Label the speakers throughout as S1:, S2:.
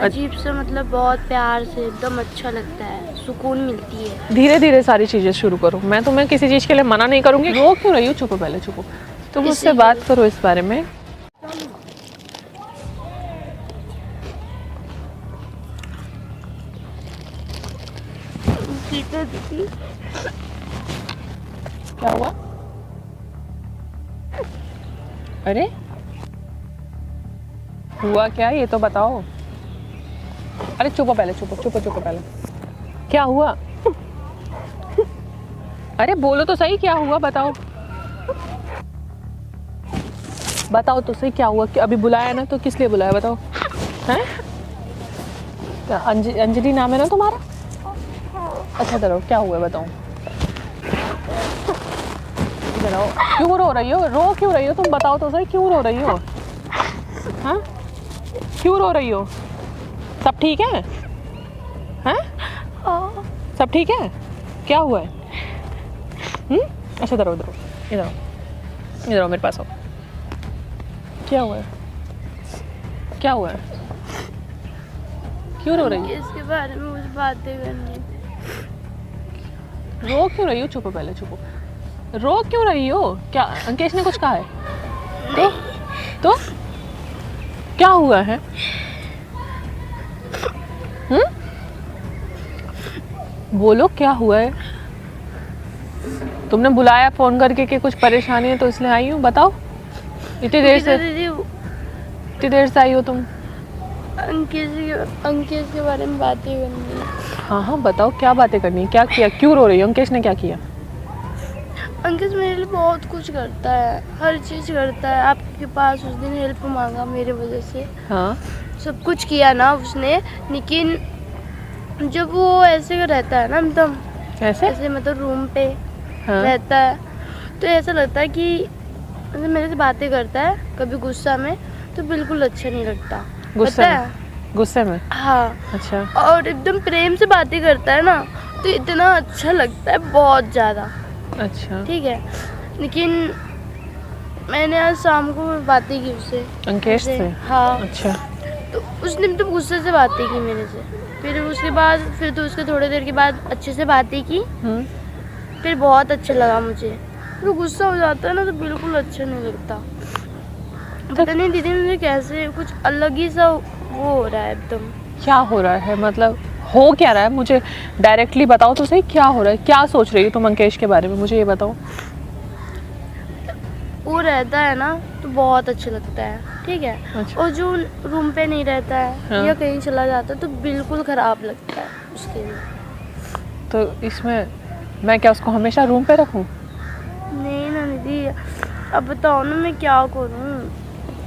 S1: अजीब सा, मतलब बहुत प्यार से, एकदम अच्छा लगता है, सुकून मिलती है।
S2: धीरे धीरे सारी चीज़ें शुरू करो। मैं तुम्हें किसी चीज़ के लिए मना नहीं करूँगी। रो क्यों रही हो? चुप पहले, चुप। तुम मुझसे बात करो इस बारे में। क्या हुआ? अरे हुआ क्या, ये तो बताओ। अरे चुप पहले, चुप पहले। क्या हुआ? अरे बोलो तो सही, क्या हुआ बताओ। बताओ तो सही क्या हुआ। अभी बुलाया ना, तो किस लिए बुलाया बताओ। हैं? अंजलि नाम है ना तुम्हारा? अच्छा चलो, क्या हुआ बताओ। इधर आओ। क्यों रो रही हो? रो क्यों रही हो तुम? बताओ तो सही, क्यों रो रही हो? हाँ, क्यों रो रही हो? सब ठीक है? हैं? सब ठीक है? क्या हुआ है? अच्छा इधर आओ, इधर आओ मेरे पास आओ। क्या हुआ है? क्या हुआ है? क्यों रो रही हो?
S1: इसके बारे में कुछ बातें करनी थी।
S2: रो क्यों रही हो? चुप पहले, चुप। रो क्यों रही हो? क्या अंकेश ने कुछ कहा है? तो क्या हुआ है? बोलो क्या हुआ है? तुमने बुलाया फोन करके कि कुछ परेशानी है तो इसलिए आई हूँ। बताओ। इतनी देर से आई हो तुम।
S1: अंकेश के बारे में बातें करनी है।
S2: हाँ बताओ, क्या बातें करनी है? क्या किया? क्यों रो रही हो? अंकेश ने क्या किया?
S1: अंकेश मेरे लिए बहुत कुछ करता है, हर चीज़ करता है। आपके पास उस दिन हेल्प मांगा मेरे वजह से।
S2: हाँ,
S1: सब कुछ किया ना उसने, लेकिन जब वो ऐसे रहता है ना, मतलब ऐसे मतलब रूम पे रहता है, तो ऐसा लगता है कि मतलब मेरे से बातें करता है कभी गुस्सा में, तो बिल्कुल अच्छा नहीं लगता।
S2: गुस्से में?
S1: हाँ।
S2: अच्छा।
S1: और एकदम प्रेम से बातें करता है ना, तो इतना अच्छा लगता है, बहुत ज़्यादा।
S2: अच्छा,
S1: ठीक है, लेकिन मैंने आज शाम को बातें की उससे,
S2: अंकेश से?
S1: हाँ।
S2: अच्छा।
S1: तो उसने तो गुस्से से बातें की मेरे से, फिर उसके बाद फिर तो उसके थोड़ी देर के बाद अच्छे से बातें की। फिर बहुत अच्छा लगा मुझे। तो गुस्सा हो जाता है ना, तो बिल्कुल अच्छा नहीं लगता। पता नहीं दीदी, मुझे कैसे कुछ अलग ही सा वो हो रहा है एकदम।
S2: क्या हो रहा है? मतलब हो क्या रहा है? मुझे डायरेक्टली बताओ तो सही, क्या हो रहा है? क्या सोच रही हो तुम अंकेश के बारे में? मुझे ये बताओ।
S1: वो रहता है ना तो बहुत अच्छा लगता है, ठीक है।
S2: अच्छा।
S1: और जो रूम पे नहीं रहता है या कहीं चला जाता है तो बिल्कुल ख़राब लगता है उसके लिए।
S2: तो इसमें मैं क्या उसको हमेशा रूम पे रखूं?
S1: नहीं ना दीदी, अब बताओ ना मैं क्या करूं।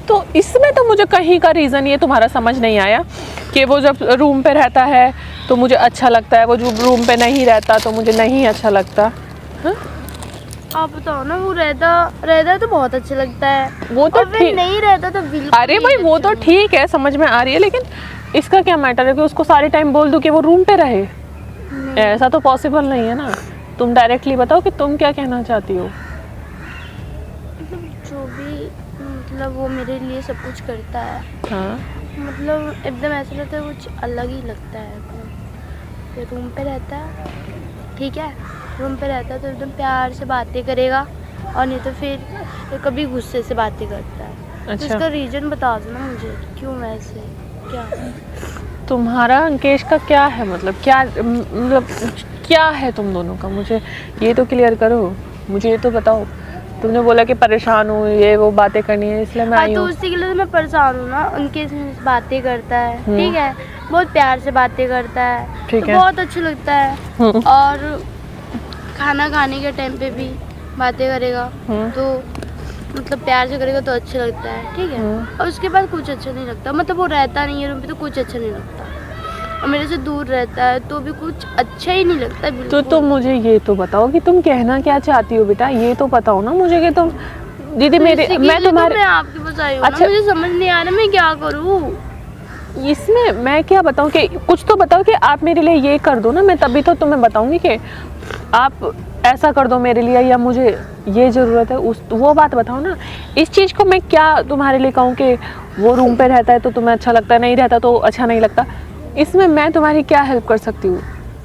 S2: तो इसमें तो मुझे कहीं का रीज़न ये तुम्हारा समझ नहीं आया कि वो जब रूम पे रहता है तो मुझे अच्छा लगता है, वो जो रूम पे नहीं रहता तो मुझे नहीं अच्छा लगता। हाँ?
S1: आप बताओ ना, वो रहता तो बहुत अच्छा लगता है,
S2: वो तो ठीक,
S1: नहीं रहता तो बिल्कुल।
S2: अरे भाई वो तो ठीक है, समझ में आ रही है, लेकिन इसका क्या मैटर है कि उसको सारे टाइम बोल दूं कि वो रूम पे रहे? ऐसा तो पॉसिबल नहीं है ना। तुम डायरेक्टली बताओ कि तुम क्या कहना चाहती हो।
S1: जो भी, मतलब वो मेरे लिए सब कुछ करता है।
S2: हाँ,
S1: मतलब एकदम ऐसा लगता है, कुछ अलग ही लगता है। तो रूम पे रहता है, ठीक है, रूम पे रहता है तो एकदम प्यार से बातें करेगा, और नहीं तो फिर कभी गुस्से से बातें करता है।
S2: अच्छा।
S1: तो इसका रीज़न बता दो ना मुझे, क्यों वैसे, क्या
S2: तुम्हारा अंकेश का क्या है? मतलब क्या है तुम दोनों का? मुझे ये तो क्लियर करो, मुझे ये तो बताओ। तुमने बोला कि परेशान हूँ, ये वो बातें करनी है, इसलिए मैं आई हूँ।
S1: तो उसी के लिए तो मैं परेशान हूँ ना। उनके बातें करता है, ठीक है, बहुत प्यार से बातें करता है,
S2: ठीक
S1: तो
S2: है।
S1: बहुत अच्छा लगता है। और खाना खाने के टाइम पे भी बातें करेगा, तो मतलब प्यार से करेगा तो अच्छा लगता है, ठीक है। और उसके बाद कुछ अच्छा नहीं लगता, मतलब वो रहता नहीं है रूम पे तो कुछ अच्छा नहीं लगता, और मेरे से दूर रहता है तो भी कुछ अच्छा ही नहीं लगता बिल्कुल।
S2: तो तुम मुझे ये तो बताओ कि तुम कहना क्या चाहती हो बेटा, ये तो बताओ ना मुझे कि तुम दीदी
S1: तो
S2: मेरे मैं तुम्हारे
S1: मैं आपके पास आई हूँ।
S2: अच्छा,
S1: ना मुझे समझ नहीं आ रहा मैं क्या करूँ
S2: इसमें। मैं क्या बताऊँ कि कुछ तो बताओ कि आप मेरे लिए ये कर दो ना, मैं तभी तो तुम्हें बताऊंगी कि आप ऐसा कर दो मेरे लिए या मुझे ये ज़रूरत है, उस वो बात बताओ ना। इस चीज़ को मैं क्या तुम्हारे लिए कहूँ कि वो रूम पे रहता है तो तुम्हें अच्छा लगता है, नहीं रहता तो अच्छा नहीं लगता। इसमें मैं तुम्हारी क्या हेल्प कर सकती हूँ,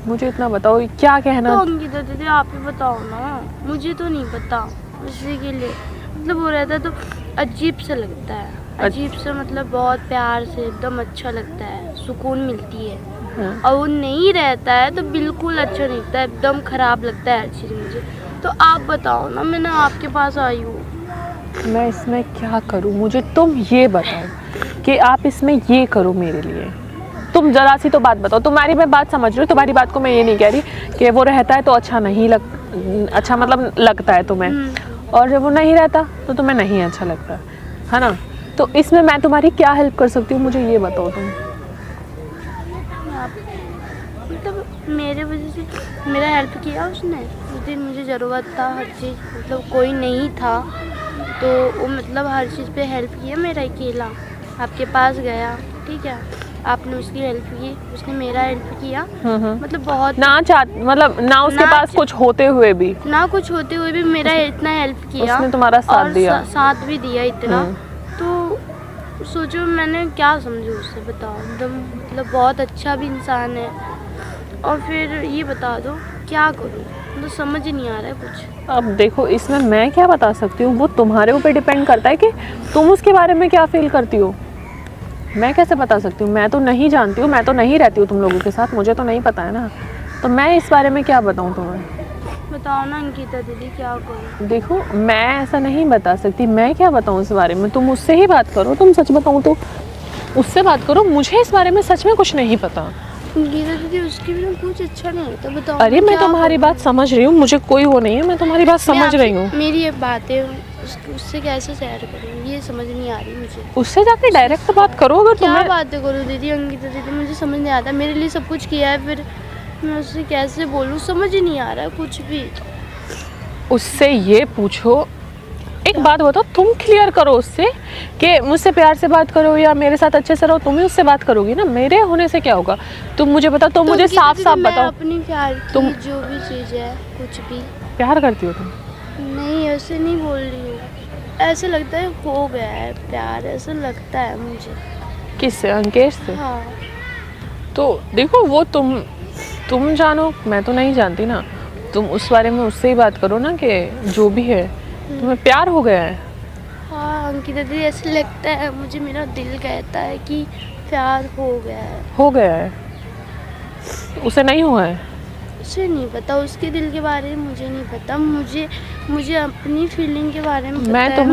S2: मुझे इतना बताओ क्या कहना।
S1: तो अंकिता दीदी आप ही बताओ ना, मुझे तो नहीं पता। उसी के लिए मतलब वो रहता है तो अजीब सा लगता है, अजीब सा मतलब बहुत प्यार से एकदम अच्छा लगता है, सुकून मिलती है।
S2: हाँ।
S1: और वो नहीं रहता है तो बिल्कुल अच्छा नहीं लगता है, एकदम ख़राब लगता है हर चीज़ मुझे। तो आप बताओ ना, मैं ना आपके पास आई हूँ।
S2: मैं इसमें क्या करूँ, मुझे तुम ये बताओ कि आप इसमें ये करो मेरे लिए। तुम जरा सी तो बात बताओ। तुम्हारी मैं बात समझ रही हूँ, तुम्हारी बात को मैं ये नहीं कह रही कि वो रहता है तो अच्छा नहीं अच्छा मतलब लगता है तुम्हें, और जब वो नहीं रहता तो तुम्हें नहीं अच्छा लगता है ना। तो इसमें मैं तुम्हारी क्या हेल्प कर सकती हूँ, मुझे ये बताओ तुम।
S1: मतलब मेरे वजह से मेरा हेल्प किया उसने उस दिन, मुझे ज़रूरत था हर चीज़, मतलब कोई नहीं था तो वो मतलब हर चीज़ पे हेल्प किया मेरा, अकेला आपके पास गया, ठीक है, आपने उसकी हेल्प की, उसने मेरा हेल्प किया। मतलब बहुत
S2: मतलब ना उसके पास कुछ होते हुए भी,
S1: ना कुछ होते हुए भी मेरा इतना हेल्प किया,
S2: उसने तुम्हारा साथ दिया,
S1: साथ भी दिया इतना। तो सोचो मैंने क्या समझू उससे, बताओ। एकदम मतलब बहुत अच्छा भी इंसान है, और फिर ये बता दो क्या करूँ, मतलब समझ ही नहीं आ रहा है कुछ।
S2: अब देखो इसमें मैं क्या बता सकती हूँ, वो तुम्हारे ऊपर डिपेंड करता है कि तुम उसके बारे में क्या फील करती हो। मैं कैसे बता सकती हूँ, मैं तो नहीं जानती हूँ, मैं तो नहीं रहती हूँ तुम लोगों के साथ, मुझे तो नहीं पता है ना। तो मैं इस बारे में क्या बताऊँ तुम्हें,
S1: बताओ ना अंकिता दीदी क्या करूँ।
S2: देखो मैं ऐसा नहीं बता सकती, मैं क्या बताऊँ इस बारे में, तुम उससे ही बात करो। तुम सच बताऊँ तो उससे बात करो, मुझे इस बारे में सच में कुछ नहीं पता।
S1: गीता दीदी उसकी भी ना कुछ अच्छा नहीं होता, बताओ।
S2: अरे मैं तुम्हारी बात समझ रही हूँ, मुझे कोई वो नहीं है, मैं तुम्हारी बात समझ रही हूँ।
S1: मेरी ये बातें उससे कैसे शेयर करूँ, ये समझ नहीं आ रही मुझे।
S2: उससे जाके डायरेक्ट बात करो। अगर
S1: क्या
S2: तुम्हें
S1: बातें करूँ दीदी, अंकिता दीदी मुझे समझ नहीं आता, मेरे लिए सब कुछ किया है, फिर मैं उससे कैसे बोलूँ, समझ ही नहीं आ रहा है कुछ भी।
S2: उससे ये पूछो, एक बात बताओ, तुम क्लियर करो उससे कि मुझसे प्यार से बात करो या मेरे साथ अच्छे से रहो, तुम ही उससे बात करोगी ना, मेरे होने से क्या होगा। तुम मुझे बताओ, तुम मुझे साफ साफ बताओ।
S1: अपनी प्यार की
S2: तुम
S1: जो भी चीज़ है, कुछ भी
S2: प्यार करती हो तुम?
S1: नहीं, ऐसे नहीं बोल रही हूँ, ऐसा लगता है हो गया है प्यार, ऐसा लगता है मुझे।
S2: किससे? अंकेश से?
S1: हाँ।
S2: तो देखो वो तुम जानो, मैं तो नहीं जानती ना। तुम उस बारे में उससे ही बात करो ना कि जो भी है तुम्हें प्यार हो गया है।
S1: हाँ अंकिता दीदी ऐसे लगता है मुझे, मेरा दिल कहता है कि प्यार हो गया है।
S2: हो गया है? उसे नहीं हुआ है?
S1: उसे नहीं पता, उसके दिल के बारे में मुझे नहीं पता, मुझे अपनी फीलिंग के बारे में पता है।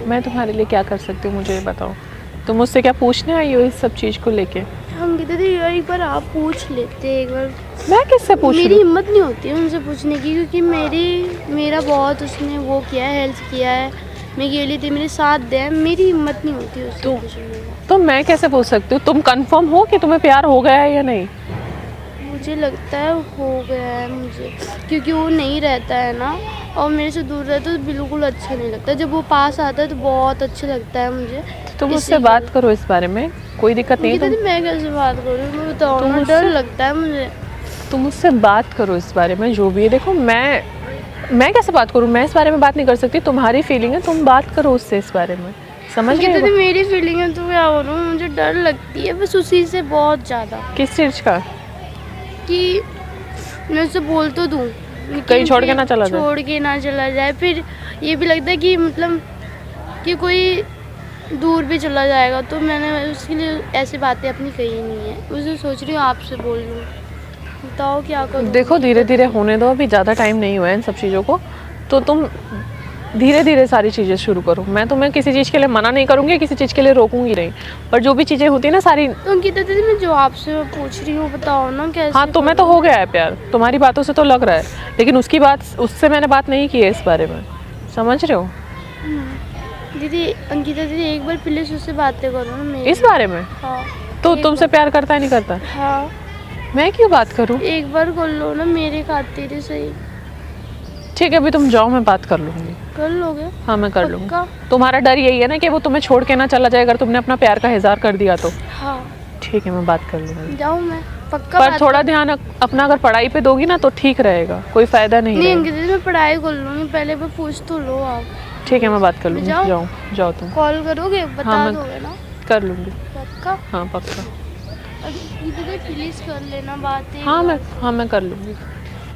S2: मैं तुम्हारे लिए क्या कर सकती हूँ, मुझे ये बताओ। तुम मुझसे क्या पूछने आई हो इस सब चीज़ को लेके?
S1: अंकिता दीदी एक बार आप पूछ लेते, एक बार।
S2: मैं किससे पूछ?
S1: मेरी हिम्मत नहीं होती है उनसे पूछने की, क्योंकि मेरा बहुत उसने वो किया है, हेल्प किया है, मैं अकेली थी, मेरे साथ दे, मेरी हिम्मत नहीं होती उससे पूछने की।
S2: तो मैं कैसे पूछ सकती हूँ? तुम कंफर्म हो कि तुम्हें प्यार हो गया है या नहीं?
S1: मुझे लगता है हो गया है मुझे, क्योंकि वो नहीं रहता है ना, और मेरे से दूर रहता है तो बिल्कुल अच्छा नहीं लगता, जब वो पास आता है तो बहुत अच्छा लगता है मुझे।
S2: तुम उससे बात करो इस बारे में, कोई दिक्कत नहीं है।
S1: मैं कैसे बात करूँ, मैं बताओ ना, डर लगता है मुझे।
S2: तुम उससे बात करो इस बारे में जो भी है। देखो मैं कैसे बात करूँ, मैं इस बारे में बात नहीं कर सकती, तुम्हारी फीलिंग है, तुम बात करो उससे इस बारे में, समझ रहे हो?
S1: मेरी फीलिंग है तो क्या बोलूँ, मुझे डर लगती है बस उसी से बहुत ज़्यादा।
S2: किस चीज़ का?
S1: कि मैं उसे बोल तो दूँ,
S2: कहीं छोड़ के ना चला
S1: जाए, फिर ये भी लगता है कि मतलब कि कोई दूर भी चला जाएगा, तो मैंने उसके लिए ऐसी बातें अपनी कही नहीं है, उसे सोच रही हूँ आपसे बोल लूँ, बताओ क्या करूँ।
S2: देखो धीरे धीरे होने दो, अभी ज़्यादा टाइम नहीं हुआ है इन सब चीज़ों को, तो तुम धीरे धीरे सारी चीज़ें शुरू करो। मैं तुम्हें किसी चीज़ के लिए मना नहीं करूँगी, किसी चीज़ के लिए रोकूंगी नहीं, पर जो भी चीज़ें होती है ना सारी।
S1: तो अंकिता दीदी मैं जो आपसे पूछ रही हूँ बताओ ना कैसे।
S2: हाँ तुम्हें तो हो गया है प्यार, तुम्हारी बातों से तो लग रहा है, लेकिन उससे मैंने बात नहीं की है इस बारे में, समझ रहे हो?
S1: दीदी अंकिता दीदी एक बार प्लीज उससे बातें करो ना मेरी
S2: इस बारे में।
S1: हाँ।
S2: तो तुमसे प्यार करता है नहीं करता?
S1: हाँ।
S2: मैं क्यों बात करूँ?
S1: एक बार कर लो ना मेरे खातिर सही।
S2: ठीक है अभी तुम जाओ, मैं बात कर लूँगी।
S1: कर लोगे?
S2: हाँ मैं कर लूँगी। तुम्हारा डर यही है ना कि वो तुम्हें छोड़ के ना चला जाए अगर तुमने अपना प्यार का इजहार कर दिया तो?
S1: हाँ।
S2: ठीक है मैं बात कर लूँगी।
S1: जाऊँ मैं? पक्का
S2: पर
S1: बात
S2: थोड़ा ध्यान अपना अगर पढ़ाई पे दोगी ना तो ठीक रहेगा, कोई फायदा नहीं
S1: नहीं
S2: रहेगा।
S1: अंकिता दीदी मैं पढ़ाई कर लूँगी, पहले मैं पूछ तो लो आप।
S2: ठीक है मैं बात कर लूँगी,
S1: जाओ?
S2: जाओ जाओ तुम।
S1: कॉल करोगे, बता
S2: हाँ, मैं
S1: दोगे ना?
S2: कर लूँगी।
S1: पक्का?
S2: हाँ पक्का।
S1: अंकिता दीदी प्लीज कर लेना बात एक
S2: हाँ
S1: बार।
S2: मैं कर लूँगी।